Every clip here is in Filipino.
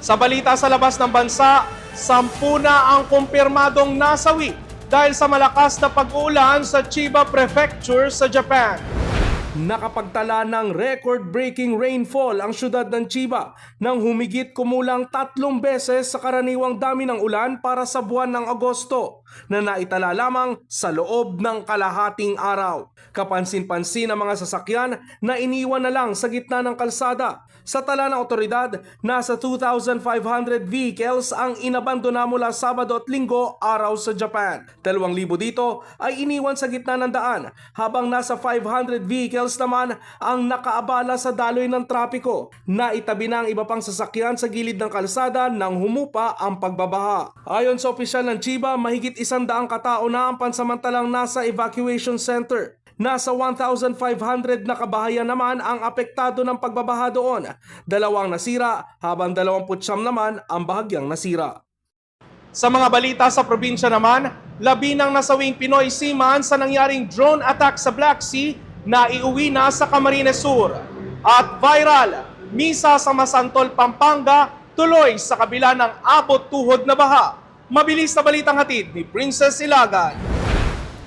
Sa balita sa labas ng bansa, 10 na ang kumpirmadong nasawi dahil sa malakas na pag-uulan sa Chiba Prefecture sa Japan. Nakapagtala ng record-breaking rainfall ang syudad ng Chiba nang humigit kumulang 3 beses sa karaniwang dami ng ulan para sa buwan ng Agosto na naitala lamang sa loob ng kalahating araw. Kapansin-pansin ang mga sasakyan na iniwan na lang sa gitna ng kalsada. Sa tala ng otoridad, nasa 2,500 vehicles ang inabandona mula Sabado at Linggo araw sa Japan. 2,000 dito ay iniwan sa gitna ng daan, habang nasa 500 vehicles naman ang nakaabala sa daloy ng trapiko. Naitabi na ang iba pang sasakyan sa gilid ng kalsada nang humupa ang pagbabaha. Ayon sa opisyal ng Chiba, mahigit 100 katao na ang pansamantalang nasa evacuation center. Nasa 1,500 na kabahayan naman ang apektado ng pagbabaha doon. 2 nasira habang 29 naman ang bahagyang nasira. Sa mga balita sa probinsya naman, 11 nasawing Pinoy seaman sa nangyaring drone attack sa Black Sea na iuwi na sa Camarines Sur. At viral, misa sa Masantol, Pampanga, tuloy sa kabila ng abot tuhod na baha. Mabilis na balitang hatid ni Princess Ilagan.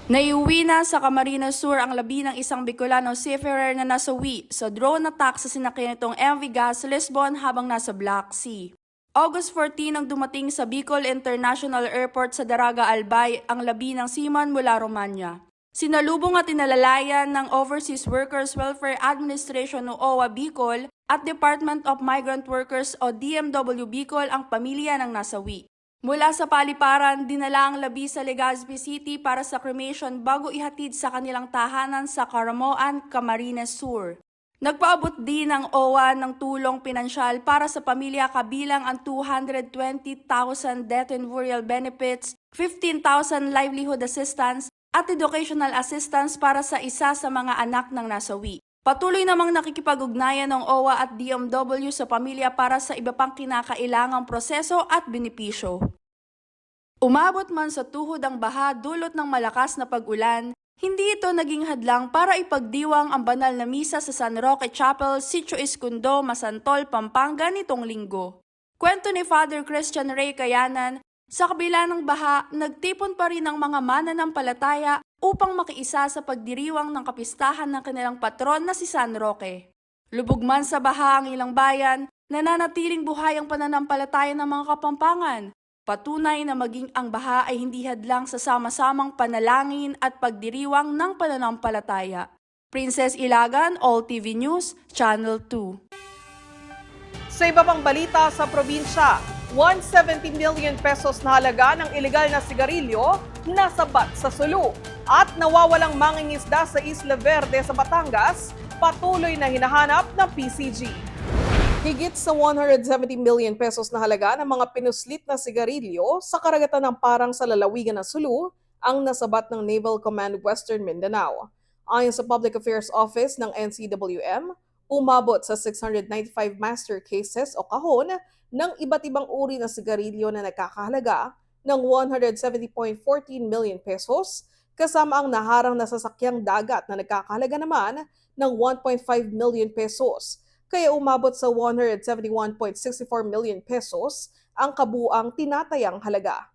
Naiuwi na sa Camarines Sur ang labi ng isang Bicolano seafarer na nasawi sa drone attack sa sinakyan nitong MV Gas Lisbon habang nasa Black Sea. August 14 nang dumating sa Bicol International Airport sa Daraga Albay ang labi ng seaman mula Romania. Sinalubong at inalalayan ng Overseas Workers Welfare Administration o OWA Bicol at Department of Migrant Workers o DMW Bicol ang pamilya ng nasawi. Mula sa paliparan, dinala ang labi sa Legazpi City para sa cremation bago ihatid sa kanilang tahanan sa Caramoan, Camarines Sur. Nagpaabot din ang OWA ng tulong pinansyal para sa pamilya kabilang ang 220,000 death and burial benefits, 15,000 livelihood assistance at educational assistance para sa isa sa mga anak ng nasawi. Patuloy namang nakikipag-ugnayan ng OWA at DMW sa pamilya para sa iba pang kinakailangang proseso at benepisyo. Umabot man sa tuhod ang baha dulot ng malakas na pag-ulan, hindi ito naging hadlang para ipagdiwang ang banal na misa sa San Roque Chapel, Sitio Escundo, Masantol, Pampanga nitong linggo. Kwento ni Father Christian Ray Kayanan, sa kabila ng baha, nagtipon pa rin ang mga mananampalataya upang makiisa sa pagdiriwang ng kapistahan ng kanilang patron na si San Roque. Lubog man sa baha ang ilang bayan, nananatiling buhay ang pananampalataya ng mga Kapampangan. Patunay na maging ang baha ay hindi hadlang sa sama-samang panalangin at pagdiriwang ng pananampalataya. Princess Ilagan, All TV News, Channel 2. Sa iba pang balita sa probinsya, 170 million pesos na halaga ng ilegal na sigarilyo nasabat sa Sulu at nawawalang mangingisda sa Isla Verde sa Batangas, patuloy na hinahanap ng PCG. Higit sa 170 million pesos na halaga ng mga pinuslit na sigarilyo sa karagatan ng Parang sa lalawigan ng Sulu ang nasabat ng Naval Command Western Mindanao. Ayon sa Public Affairs Office ng NCWM, umabot sa 695 master cases o kahon ng iba't ibang uri ng sigarilyo na nagkakahalaga ng 170.14 million pesos kasama ang naharang na sasakyang dagat na nagkakahalaga naman ng 1.5 million pesos. Kaya umabot sa 171.64 million pesos ang kabuang tinatayang halaga.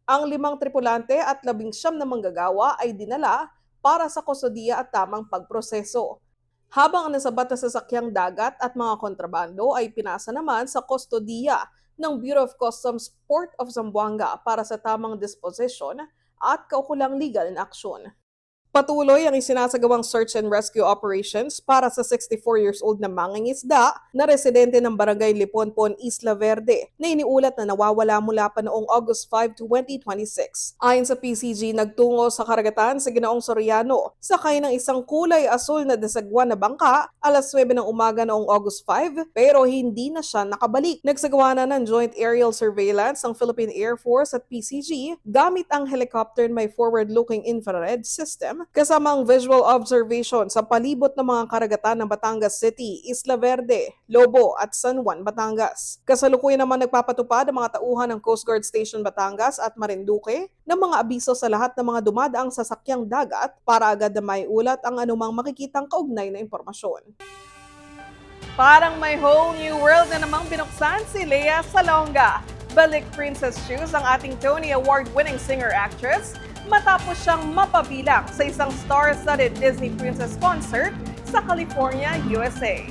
Ang 5 tripulante at 19 na manggagawa ay dinala para sa kustodiya at tamang pagproseso. Habang ang nasabat na sasakyang dagat at mga kontrabando ay pinasa naman sa kustodiya ng Bureau of Customs Port of Zamboanga para sa tamang disposition at kaukulang legal in action. Patuloy ang isinasagawang search and rescue operations para sa 64 years old na mangingisda na residente ng Barangay Liponpon, Isla Verde na iniulat na nawawala mula pa noong August 5, 2026. Ayon sa PCG, nagtungo sa karagatan sa Ginoong Soriano sakay ng isang kulay asul na desagwan na bangka alas 9 ng umaga noong August 5 pero hindi na siya nakabalik. Nagsagawa na ng joint aerial surveillance ng Philippine Air Force at PCG gamit ang helicopter na may forward-looking infrared system kasama ang visual observation sa palibot ng mga karagatan ng Batangas City, Isla Verde, Lobo at San Juan, Batangas. Kasalukuyan naman nagpapatupad ang mga tauhan ng Coast Guard Station Batangas at Marinduque ng mga abiso sa lahat ng mga dumadaang sasakyang dagat para agad na maiulat ang anumang makikitang kaugnay na impormasyon. Parang may whole new world na namang binuksan si Lea Salonga. Balik Princess Shoes ang ating Tony Award-winning singer-actress matapos siyang mapabilang sa isang star-studded Disney Princess concert sa California, USA.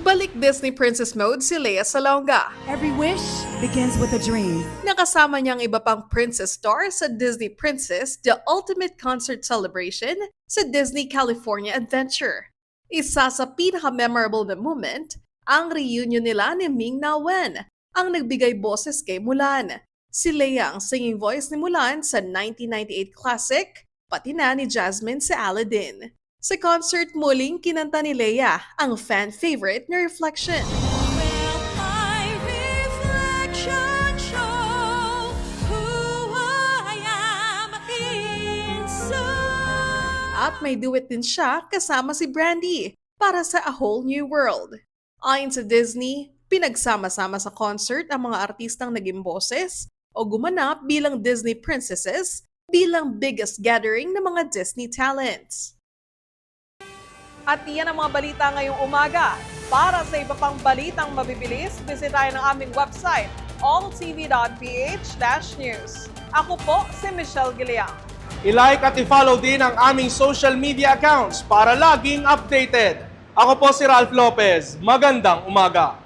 Balik Disney Princess mode si Lea Salonga. Every wish begins with a dream. Nakasama niya ang iba pang princess star sa Disney Princess The Ultimate Concert Celebration sa Disney California Adventure. Isa sa pinaka-memorable na moment, ang reunion nila ni Ming-Na Wen, ang nagbigay boses kay Mulan. Si Lea ang singing voice ni Mulan sa 1998 classic, pati na ni Jasmine sa Aladdin. Sa concert, muling kinanta ni Lea ang fan-favorite na Reflection. At may duet din siya kasama si Brandy para sa A Whole New World. Ayon sa Disney, pinagsama-sama sa concert ang mga artistang naging boses o gumanap bilang Disney princesses bilang biggest gathering ng mga Disney talents. At iyan ang mga balita ngayong umaga. Para sa iba pang balitang mabibilis, bisitahin ang aming website, alltv.ph/news. Ako po si Michelle Giliang. I-like at i-follow din ang aming social media accounts para laging updated. Ako po si Ralph Lopez. Magandang umaga.